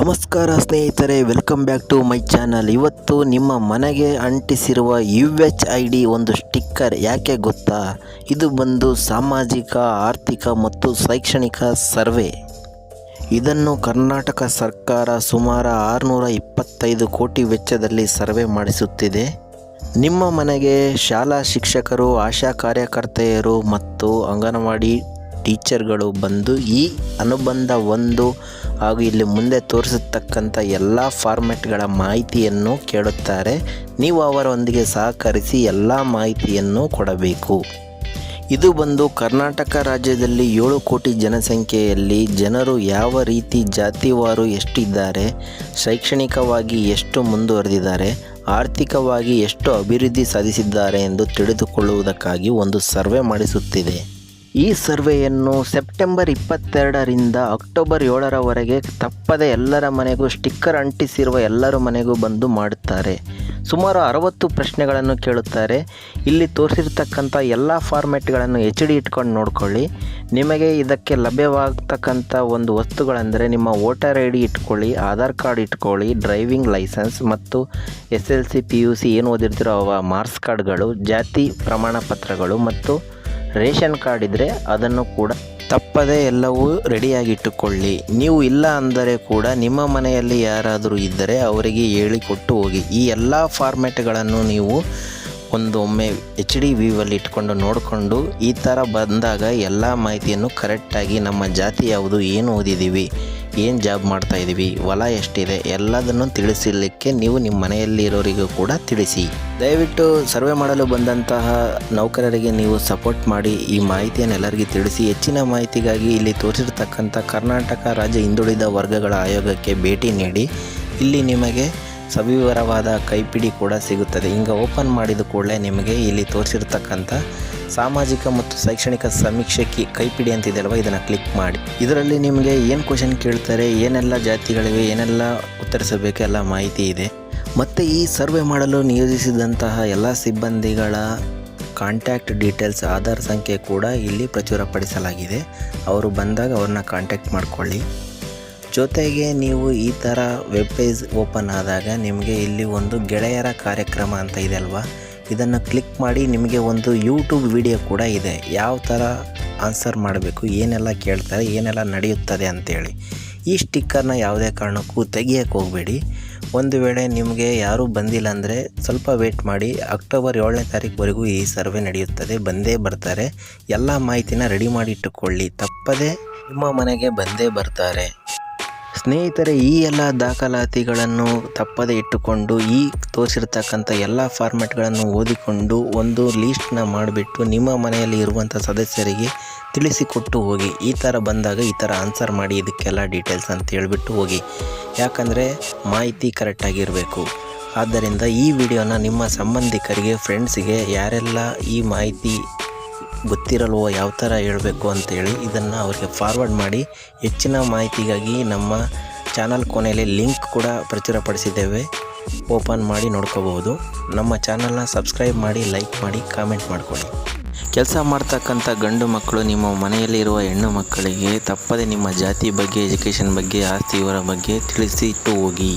ನಮಸ್ಕಾರ ಸ್ನೇಹಿತರೆ, welcome back to my channel. ಇವತ್ತು ನಿಮ್ಮ ಮನೆಗೆ ಅಂಟಿಸಿರುವ UHID ಒಂದು ಸ್ಟಿಕ್ಕರ್ ಯಾಕೆ ಗೊತ್ತಾ? ಇದು ಬಂದು ಸಾಮಾಜಿಕ, ಆರ್ಥಿಕ ಮತ್ತು ಶೈಕ್ಷಣಿಕ ಸರ್ವೆ. ಇದನ್ನು ಕರ್ನಾಟಕ ಸರ್ಕಾರ ಸುಮಾರು 625 ಕೋಟಿ ವೆಚ್ಚದಲ್ಲಿ ಸರ್ವೆ ಮಾಡಿಸುತ್ತಿದೆ. ನಿಮ್ಮ ಮನೆಗೆ ಶಾಲಾ ಶಿಕ್ಷಕರು, ಆಶಾ ಕಾರ್ಯಕರ್ತೆಯರು ಮತ್ತು ಅಂಗನವಾಡಿ ಟೀಚರ್ಗಳು ಬಂದು ಈ ಅನುಬಂಧ 1 ಹಾಗೂ ಇಲ್ಲಿ ಮುಂದೆ ತೋರಿಸತಕ್ಕಂಥ ಎಲ್ಲ ಫಾರ್ಮೆಟ್ಗಳ ಮಾಹಿತಿಯನ್ನು ಕೇಳುತ್ತಾರೆ. ನೀವು ಅವರೊಂದಿಗೆ ಸಹಕರಿಸಿ ಎಲ್ಲ ಮಾಹಿತಿಯನ್ನು ಕೊಡಬೇಕು. ಇದು ಬಂದು ಕರ್ನಾಟಕ ರಾಜ್ಯದಲ್ಲಿ 7 ಕೋಟಿ ಜನಸಂಖ್ಯೆಯಲ್ಲಿ ಜನರು ಯಾವ ರೀತಿ ಜಾತಿವಾರು ಎಷ್ಟಿದ್ದಾರೆ, ಶೈಕ್ಷಣಿಕವಾಗಿ ಎಷ್ಟು ಮುಂದುವರೆದಿದ್ದಾರೆ, ಆರ್ಥಿಕವಾಗಿ ಎಷ್ಟು ಅಭಿವೃದ್ಧಿ ಸಾಧಿಸಿದ್ದಾರೆ ಎಂದು ತಿಳಿದುಕೊಳ್ಳುವುದಕ್ಕಾಗಿ ಒಂದು ಸರ್ವೆ ಮಾಡಿಸುತ್ತಿದೆ. ಈ ಸರ್ವೆಯನ್ನು ಸೆಪ್ಟೆಂಬರ್ 22ರಿಂದ ಅಕ್ಟೋಬರ್ 7ರವರೆಗೆ ತಪ್ಪದೆ ಎಲ್ಲರ ಮನೆಗೂ ಸ್ಟಿಕ್ಕರ್ ಅಂಟಿಸಿರುವ ಎಲ್ಲರ ಮನೆಗೂ ಬಂದು ಮಾಡುತ್ತಾರೆ. ಸುಮಾರು 60 ಪ್ರಶ್ನೆಗಳನ್ನು ಕೇಳುತ್ತಾರೆ. ಇಲ್ಲಿ ತೋರಿಸಿರ್ತಕ್ಕಂಥ ಎಲ್ಲ ಫಾರ್ಮೆಟ್ಗಳನ್ನು HD ಇಟ್ಕೊಂಡು ನೋಡ್ಕೊಳ್ಳಿ. ನಿಮಗೆ ಇದಕ್ಕೆ ಲಭ್ಯವಾಗ್ತಕ್ಕಂಥ ಒಂದು ವಸ್ತುಗಳೆಂದರೆ ನಿಮ್ಮ ವೋಟರ್ ID ಇಟ್ಕೊಳ್ಳಿ, ಆಧಾರ್ ಕಾರ್ಡ್ ಇಟ್ಕೊಳ್ಳಿ, ಡ್ರೈವಿಂಗ್ ಲೈಸೆನ್ಸ್ ಮತ್ತು SLC PUC ಏನು ಓದಿರ್ತೀರೋ ಅವ ಮಾರ್ಕ್ಸ್ ಕಾರ್ಡ್ಗಳು, ಜಾತಿ ಪ್ರಮಾಣ ಪತ್ರಗಳು ಮತ್ತು ರೇಷನ್ ಕಾರ್ಡ್ ಇದ್ದರೆ ಅದನ್ನು ಕೂಡ ತಪ್ಪದೆ ಎಲ್ಲವೂ ರೆಡಿಯಾಗಿಟ್ಟುಕೊಳ್ಳಿ. ನೀವು ಇಲ್ಲ ಅಂದರೆ ಕೂಡ ನಿಮ್ಮ ಮನೆಯಲ್ಲಿ ಯಾರಾದರೂ ಇದ್ದರೆ ಅವರಿಗೆ ಹೇಳಿಕೊಟ್ಟು ಹೋಗಿ. ಈ ಎಲ್ಲ ಫಾರ್ಮೆಟ್ಗಳನ್ನು ನೀವು ಒಮ್ಮೆ HD ವ್ಯೂವಲ್ಲಿ ಇಟ್ಕೊಂಡು ನೋಡಿಕೊಂಡು ಈ ಥರ ಬಂದಾಗ ಎಲ್ಲ ಮಾಹಿತಿಯನ್ನು ಕರೆಕ್ಟಾಗಿ ನಮ್ಮ ಜಾತಿ ಯಾವುದು, ಏನು ಓದಿದ್ದೀವಿ, ಏನು ಜಾಬ್ ಮಾಡ್ತಾಯಿದ್ದೀವಿ, ಹೊಲ ಎಷ್ಟಿದೆ ಎಲ್ಲದನ್ನು ತಿಳಿಸಲಿಕ್ಕೆ ನೀವು ನಿಮ್ಮ ಮನೆಯಲ್ಲಿ ಇರೋರಿಗೂ ಕೂಡ ತಿಳಿಸಿ. ದಯವಿಟ್ಟು ಸರ್ವೆ ಮಾಡಲು ಬಂದಂತಹ ನೌಕರರಿಗೆ ನೀವು ಸಪೋರ್ಟ್ ಮಾಡಿ ಈ ಮಾಹಿತಿಯನ್ನು ಎಲ್ಲರಿಗೂ ತಿಳಿಸಿ. ಹೆಚ್ಚಿನ ಮಾಹಿತಿಗಾಗಿ ಇಲ್ಲಿ ತೋರಿಸಿರ್ತಕ್ಕಂಥ ಕರ್ನಾಟಕ ರಾಜ್ಯ ಹಿಂದುಳಿದ ವರ್ಗಗಳ ಆಯೋಗಕ್ಕೆ ಭೇಟಿ ನೀಡಿ. ಇಲ್ಲಿ ನಿಮಗೆ ಸವಿವರವಾದ ಕೈಪಿಡಿ ಕೂಡ ಸಿಗುತ್ತದೆ. ಹಿಂಗೆ ಓಪನ್ ಮಾಡಿದ ಕೂಡಲೇ ನಿಮಗೆ ಇಲ್ಲಿ ತೋರಿಸಿರ್ತಕ್ಕಂಥ ಸಾಮಾಜಿಕ ಮತ್ತು ಶೈಕ್ಷಣಿಕ ಸಮೀಕ್ಷೆ ಕೈಪಿಡಿ ಅಂತಿದೆಯಲ್ವ, ಇದನ್ನು ಕ್ಲಿಕ್ ಮಾಡಿ. ಇದರಲ್ಲಿ ನಿಮಗೆ ಏನು ಕ್ವಶನ್ ಕೇಳ್ತಾರೆ, ಏನೆಲ್ಲ ಜಾತಿಗಳಿವೆ, ಏನೆಲ್ಲ ಉತ್ತರಿಸಬೇಕು ಎಲ್ಲ ಮಾಹಿತಿ ಇದೆ. ಮತ್ತು ಈ ಸರ್ವೆ ಮಾಡಲು ನಿಯೋಜಿಸಿದಂತಹ ಎಲ್ಲ ಸಿಬ್ಬಂದಿಗಳ ಕಾಂಟ್ಯಾಕ್ಟ್ ಡೀಟೇಲ್ಸ್, ಆಧಾರ್ ಸಂಖ್ಯೆ ಕೂಡ ಇಲ್ಲಿ ಪ್ರಚುರಪಡಿಸಲಾಗಿದೆ. ಅವರು ಬಂದಾಗ ಅವ್ರನ್ನ ಕಾಂಟ್ಯಾಕ್ಟ್ ಮಾಡಿಕೊಳ್ಳಿ. ಜೊತೆಗೆ ನೀವು ಈ ಥರ ವೆಬ್ ಪೇಜ್ ಓಪನ್ ಆದಾಗ ನಿಮಗೆ ಇಲ್ಲಿ ಒಂದು ಗೆಳೆಯರ ಕಾರ್ಯಕ್ರಮ ಅಂತ ಇದೆ ಅಲ್ವಾ, ಇದನ್ನು ಕ್ಲಿಕ್ ಮಾಡಿ. ನಿಮಗೆ ಒಂದು ಯೂಟ್ಯೂಬ್ ವಿಡಿಯೋ ಕೂಡ ಇದೆ, ಯಾವ ಥರ ಆನ್ಸರ್ ಮಾಡಬೇಕು, ಏನೆಲ್ಲ ಕೇಳ್ತಾರೆ, ಏನೆಲ್ಲ ನಡೆಯುತ್ತದೆ ಅಂಥೇಳಿ. ಈ ಸ್ಟಿಕ್ಕರ್ನ ಯಾವುದೇ ಕಾರಣಕ್ಕೂ ತೆಗಿಯೋಕ್ಕೆ ಹೋಗಬೇಡಿ. ಒಂದು ವೇಳೆ ನಿಮಗೆ ಯಾರೂ ಬಂದಿಲ್ಲ ಅಂದರೆ ಸ್ವಲ್ಪ ವೇಟ್ ಮಾಡಿ. ಅಕ್ಟೋಬರ್ 7ನೇ ತಾರೀಕುವರೆಗೂ ಈ ಸರ್ವೆ ನಡೆಯುತ್ತದೆ, ಬಂದೇ ಬರ್ತಾರೆ. ಎಲ್ಲ ಮಾಹಿತಿನ ರೆಡಿ ಮಾಡಿ ಇಟ್ಟುಕೊಳ್ಳಿ, ತಪ್ಪದೆ ನಿಮ್ಮ ಮನೆಗೆ ಬಂದೇ ಬರ್ತಾರೆ. ಸ್ನೇಹಿತರೆ, ಈ ಎಲ್ಲ ದಾಖಲಾತಿಗಳನ್ನು ತಪ್ಪದೆ ಇಟ್ಟುಕೊಂಡು ಈ ತೋರಿಸಿರ್ತಕ್ಕಂಥ ಎಲ್ಲ ಫಾರ್ಮೆಟ್ಗಳನ್ನು ಓದಿಕೊಂಡು ಒಂದು ಲೀಸ್ಟ್ನ ಮಾಡಿಬಿಟ್ಟು ನಿಮ್ಮ ಮನೆಯಲ್ಲಿ ಇರುವಂಥ ಸದಸ್ಯರಿಗೆ ತಿಳಿಸಿಕೊಟ್ಟು ಹೋಗಿ. ಈ ಥರ ಬಂದಾಗ ಈ ಥರ ಆನ್ಸರ್ ಮಾಡಿ, ಇದಕ್ಕೆಲ್ಲ ಡೀಟೇಲ್ಸ್ ಅಂತ ಹೇಳಿಬಿಟ್ಟು ಹೋಗಿ. ಯಾಕಂದರೆ ಮಾಹಿತಿ ಕರೆಕ್ಟಾಗಿರಬೇಕು. ಆದ್ದರಿಂದ ಈ ವಿಡಿಯೋನ ನಿಮ್ಮ ಸಂಬಂಧಿಕರಿಗೆ, ಫ್ರೆಂಡ್ಸಿಗೆ ಯಾರೆಲ್ಲ ಈ ಮಾಹಿತಿ ಗೊತ್ತಿರಲ್ವೋ ಯಾವ ಥರ ಹೇಳಬೇಕು ಅಂತೇಳಿ ಇದನ್ನು ಅವರಿಗೆ ಫಾರ್ವರ್ಡ್ ಮಾಡಿ. ಹೆಚ್ಚಿನ ಮಾಹಿತಿಗಾಗಿ ನಮ್ಮ ಚಾನಲ್ ಕೊನೆಯಲ್ಲಿ ಲಿಂಕ್ ಕೂಡ ಪ್ರಚುರಪಡಿಸಿದ್ದೇವೆ, ಓಪನ್ ಮಾಡಿ ನೋಡ್ಕೋಬಹುದು. ನಮ್ಮ ಚಾನಲ್ನ ಸಬ್ಸ್ಕ್ರೈಬ್ ಮಾಡಿ, ಲೈಕ್ ಮಾಡಿ, ಕಾಮೆಂಟ್ ಮಾಡಿಕೊಳ್ಳಿ. ಕೆಲಸ ಮಾಡ್ತಕ್ಕಂಥ ಗಂಡು ಮಕ್ಕಳು ನಿಮ್ಮ ಮನೆಯಲ್ಲಿರುವ ಹೆಣ್ಣು ಮಕ್ಕಳಿಗೆ ತಪ್ಪದೆ ನಿಮ್ಮ ಜಾತಿ ಬಗ್ಗೆ, ಎಜುಕೇಷನ್ ಬಗ್ಗೆ, ಆಸ್ತಿ ಇವರ ಬಗ್ಗೆ ತಿಳಿಸಿಟ್ಟು ಹೋಗಿ.